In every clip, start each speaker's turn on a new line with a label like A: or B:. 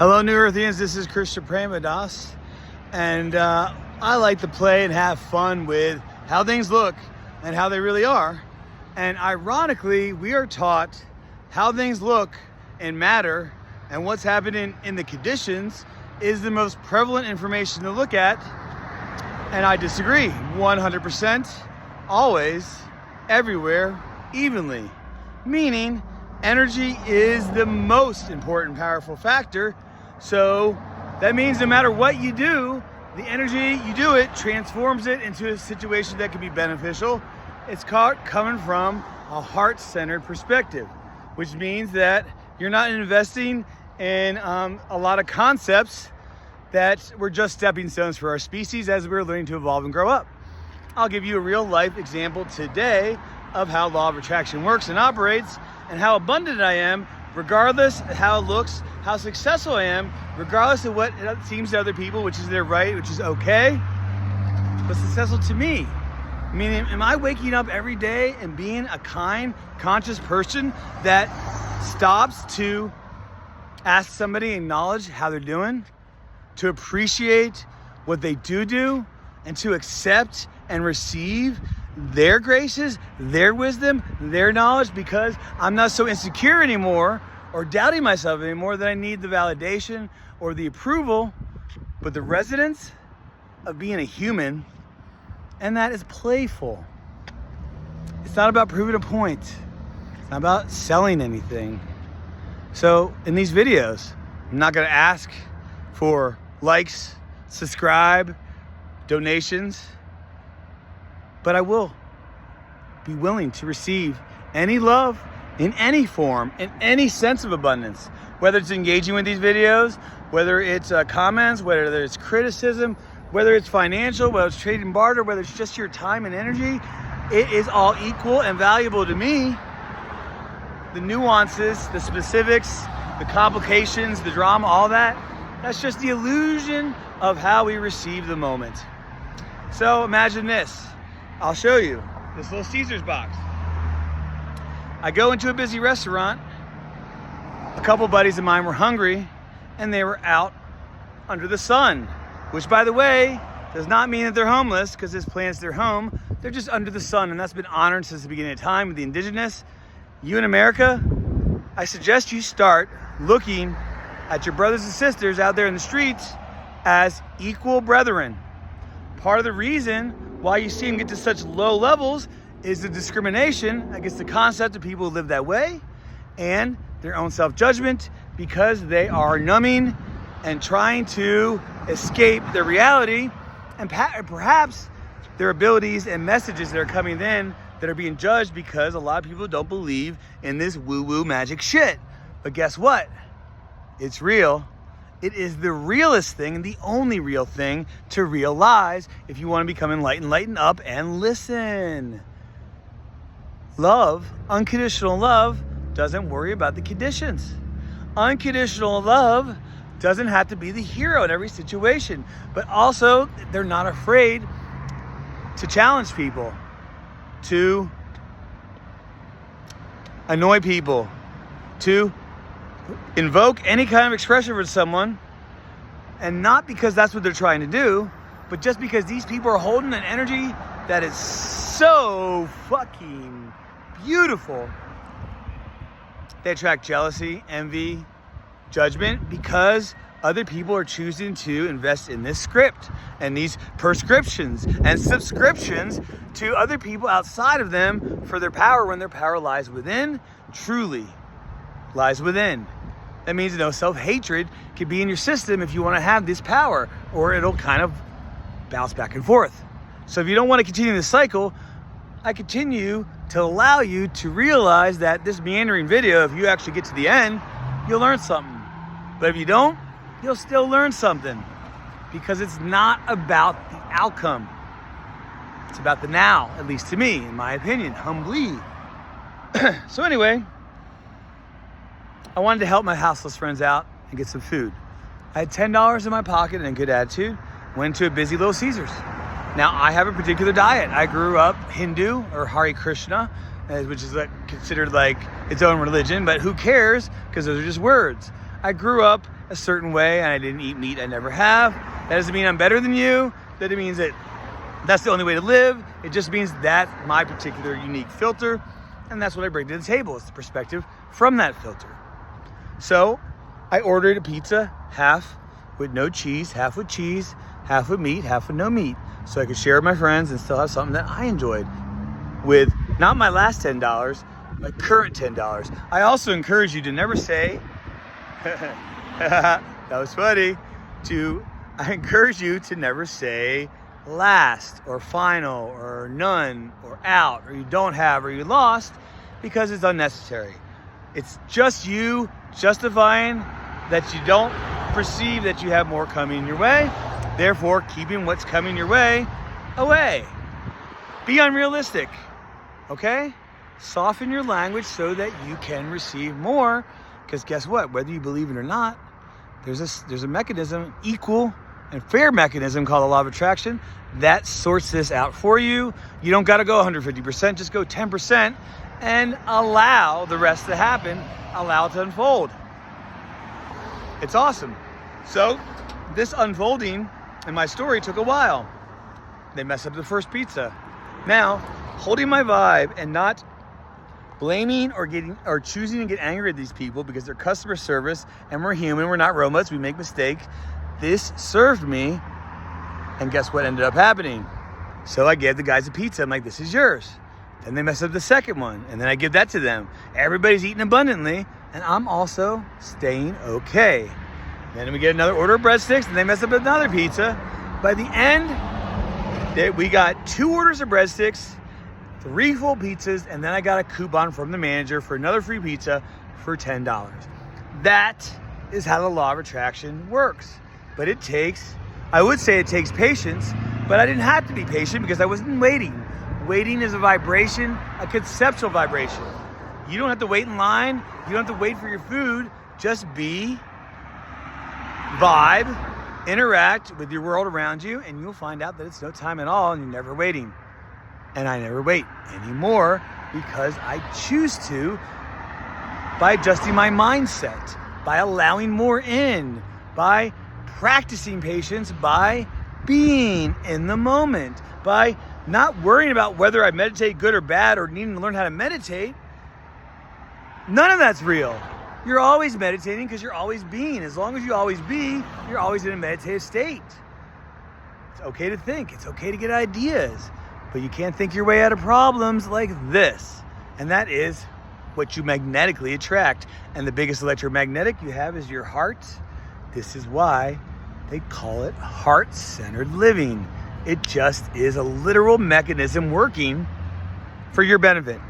A: Hello, New Earthians. This is Krishna Premadas, and I like to play and have fun with how things look and how they really are. And ironically, we are taught how things look and matter, and what's happening in the conditions is the most prevalent information to look at. And I disagree 100%, always, everywhere, evenly. Meaning, energy is the most important, powerful factor. So that means no matter what you do, the energy you do it transforms it into a situation that can be beneficial. It's coming from a heart-centered perspective, which means that you're not investing in a lot of concepts that were just stepping stones for our species as we're learning to evolve and grow up. I'll give you a real life example today of how law of attraction works and operates, and how abundant I am regardless of how it looks, how successful I am regardless of what it seems to other people, which is their right, which is okay, but successful to me. Meaning, am I waking up every day and being a kind, conscious person that stops to ask somebody, acknowledge how they're doing, to appreciate what they do, and to accept and receive their graces, their wisdom, their knowledge, because I'm not so insecure anymore or doubting myself anymore that I need the validation or the approval, but the resonance of being a human, and that is playful. It's not about proving a point. It's not about selling anything. So in these videos, I'm not gonna ask for likes, subscribe, donations, but I will be willing to receive any love in any form, in any sense of abundance, whether it's engaging with these videos, whether it's comments, whether it's criticism, whether it's financial, whether it's trade and barter, whether it's just your time and energy. It is all equal and valuable to me. The nuances, the specifics, the complications, the drama, all that, that's just the illusion of how we receive the moment. So imagine this. I'll show you this little Caesar's box. I go into a busy restaurant. A couple buddies of mine were hungry and they were out under the sun, which, by the way, does not mean that they're homeless, because this planet's their home. They're just under the sun, and that's been honored since the beginning of time with the indigenous. You in America, I suggest you start looking at your brothers and sisters out there in the streets as equal brethren. Part of the reason why you see them get to such low levels is the discrimination against the concept of people who live that way and their own self-judgment, because they are numbing and trying to escape their reality and perhaps their abilities and messages that are coming in that are being judged, because a lot of people don't believe in this woo-woo magic shit. But guess what? It's real. It is the realest thing and the only real thing to realize if you want to become enlightened. Lighten up and listen. Love, unconditional love, doesn't worry about the conditions. Unconditional love doesn't have to be the hero in every situation, but also they're not afraid to challenge people, to annoy people, to invoke any kind of expression for someone, and not because that's what they're trying to do, but just because these people are holding an energy that is so fucking beautiful. They attract jealousy, envy, judgment, because other people are choosing to invest in this script and these prescriptions and subscriptions to other people outside of them for their power, when their power lies within, truly lies within. That means no self-hatred can be in your system if you want to have this power, or it'll kind of bounce back and forth. So if you don't want to continue this cycle, I continue to allow you to realize that this meandering video, if you actually get to the end, you'll learn something. But if you don't, you'll still learn something, because it's not about the outcome. It's about the now, at least to me, in my opinion, humbly. So anyway, I wanted to help my houseless friends out and get some food. I had $10 in my pocket and a good attitude. Went to a busy Little Caesars. Now, I have a particular diet. I grew up Hindu, or Hare Krishna, which is considered like its own religion, but who cares, because those are just words. I grew up a certain way and I didn't eat meat. I never have. That doesn't mean I'm better than you. That means that that's the only way to live. It just means that's my particular unique filter. And that's what I bring to the table. It's the perspective from that filter. So I ordered a pizza, half with no cheese, half with cheese, half with meat, half with no meat. So I could share with my friends and still have something that I enjoyed with not my last $10, my current $10. I also encourage you to never say, that was funny, I encourage you to never say last or final or none or out or you don't have or you lost, because it's unnecessary. It's just you justifying that you don't perceive that you have more coming your way, therefore keeping what's coming your way away. Be unrealistic, okay? Soften your language so that you can receive more, because guess what? Whether you believe it or not, there's a mechanism, equal and fair mechanism called the law of attraction that sorts this out for you. You don't got to go 150%, just go 10% and allow the rest to happen, allow it to unfold. It's awesome. So this unfolding in my story took a while. They messed up the first pizza. Now, holding my vibe and not blaming or choosing to get angry at these people because they're customer service and we're human, we're not robots, we make mistakes. This served me, and guess what ended up happening? So I gave the guys a pizza. I'm like, this is yours. Then they mess up the second one, and then I give that to them. Everybody's eating abundantly, and I'm also staying okay. Then we get another order of breadsticks, and they mess up another pizza. By the end, we got 2 orders of breadsticks, 3 full pizzas, and then I got a coupon from the manager for another free pizza for $10. That is how the law of attraction works. But I would say it takes patience, but I didn't have to be patient because I wasn't waiting. Waiting is a vibration, a conceptual vibration. You don't have to wait in line. You don't have to wait for your food. Just be, vibe, interact with your world around you, and you'll find out that it's no time at all and you're never waiting. And I never wait anymore because I choose to by adjusting my mindset, by allowing more in, by practicing patience, by being in the moment, by not worrying about whether I meditate good or bad or needing to learn how to meditate. None of that's real. You're always meditating because you're always being. As long as you always be, you're always in a meditative state. It's okay to think. It's okay to get ideas. But you can't think your way out of problems like this. And that is what you magnetically attract. And the biggest electromagnetic you have is your heart. This is why they call it heart-centered living. It just is a literal mechanism working for your benefit.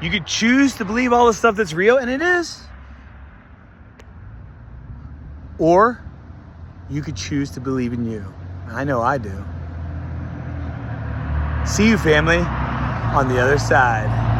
A: You could choose to believe all the stuff that's real, and it is. Or you could choose to believe in you. I know I do. See you, family, on the other side.